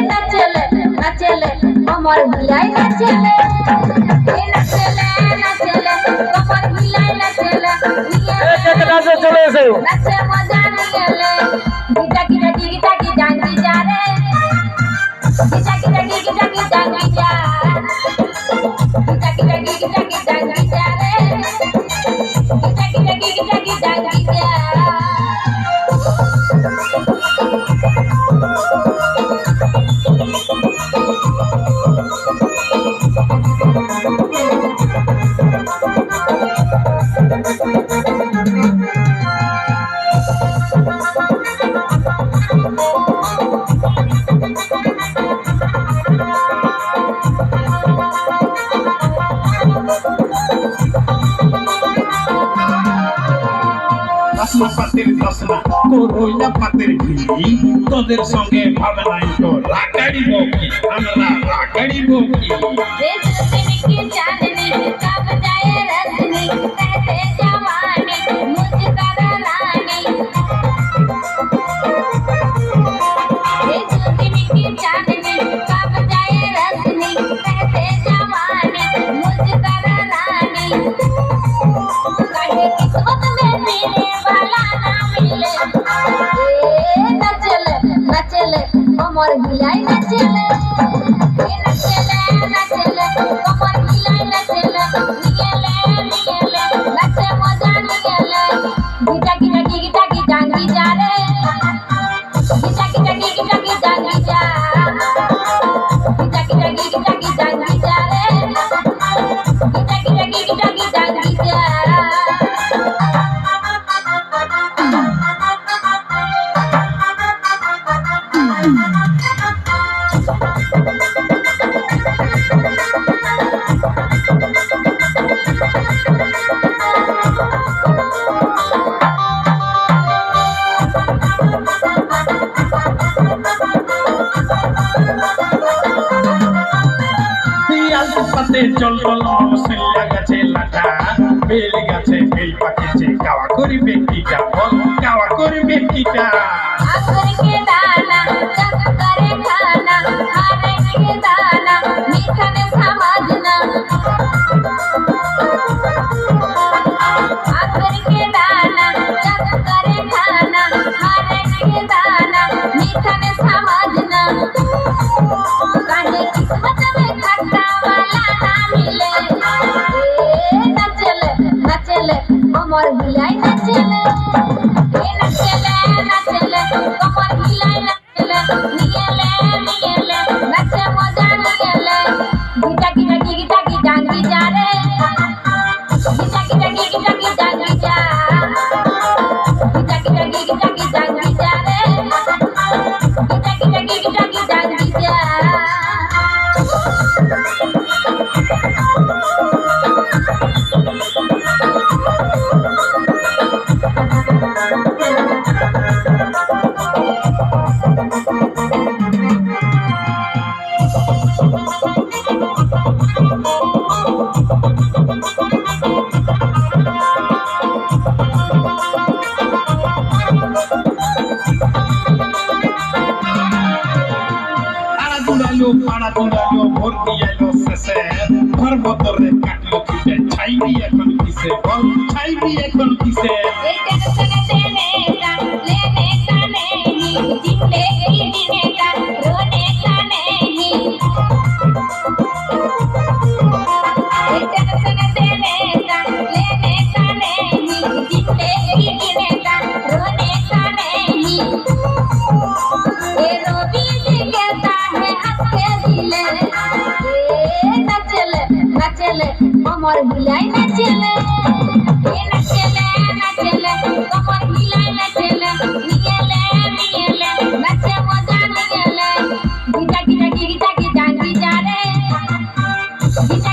নাচলে নাচলে আমার হিলাই নাচলে নাচলে নাচলে আমার হিলাই নাচলে চলে এসে নাচে মজা নিলে গিটা গিটা গিটা গিটা জাঙ্গি যা রে গিটা গিটা গিটা গিটা জাঙ্গি যা গিটা গিটা গিটা গিটা জাঙ্গি যা রে গিটা গিটা গিটা গিটা জাঙ্গি যা পাতের দশনা করইলা পাতের ঘিলি তোদের সঙ্গে ভাবে নাই তো রাগাড়িব কি আমরা রাগাড়িব কি की चांदनी कब जाए रजनी कैसे जवानी मुझका रानी ये जुगनी की चांदनी कब जाए रजनी कैसे जवानी मुझका रानी कहीं किस्मत में मिलने वाला ना मिले नचले नचले अमर हिलाई नचले नचले नचले कमर हिलाई नचले निगले निगले नचे मजा निगले गीता गीता गीता गीता जांगी जा रे गीता गीता गीता गीता जांगी जा गीता गीता गीता गीता जांगी जा रे गीता गीता गीता गीता जांगी जा পাতে চল চল মশলা গাছে লাটা বেল গাছে বেল পাকেছে গাওয়া করবে কিটা বল গাওয়া করবে কিটা आखिर के दाना जब करे खाना खाने के दाना मीठा ने समझना आखिर के दाना जब करे खाना खाने के दाना मीठा ने समझना काहे किस्मत में खट्टा वाला ना मिले नचले नचले अमर हिलाई नचले नचले नचले कमर हिलाई नचले निगले निगले नचे मजा निगले गीता गीता गीता गीता जांगी जा रे गीता गीता गीता गीता जांगी जा गीता गीता गीता गीता जांगी जा रे गीता गीता गीता गीता जांगी जा পাড়া দৌড়ালো ভোর দিয়ালো শেষে ঘর বদরে কাটলো কিসে ছাইবি এখন কিসে বল ছাইবি এখন কিসে এই টেনশনে দেনে কা লেনে কা নেহি জিতলে এই দিনে কা রোনে কা নেহি এই টেনশনে দেনে কা লেনে কা নেহি জিতলে এই দিনে কা রোने का नहीं ये रोबी जी कहता है हंस के दिले नचले नचले कमर हिलाई नचले नचले नचले कमर हिलाई नचले निगले निगले नचे मजा निगले गीता गीता गीता गीता जांगी जा रे गीता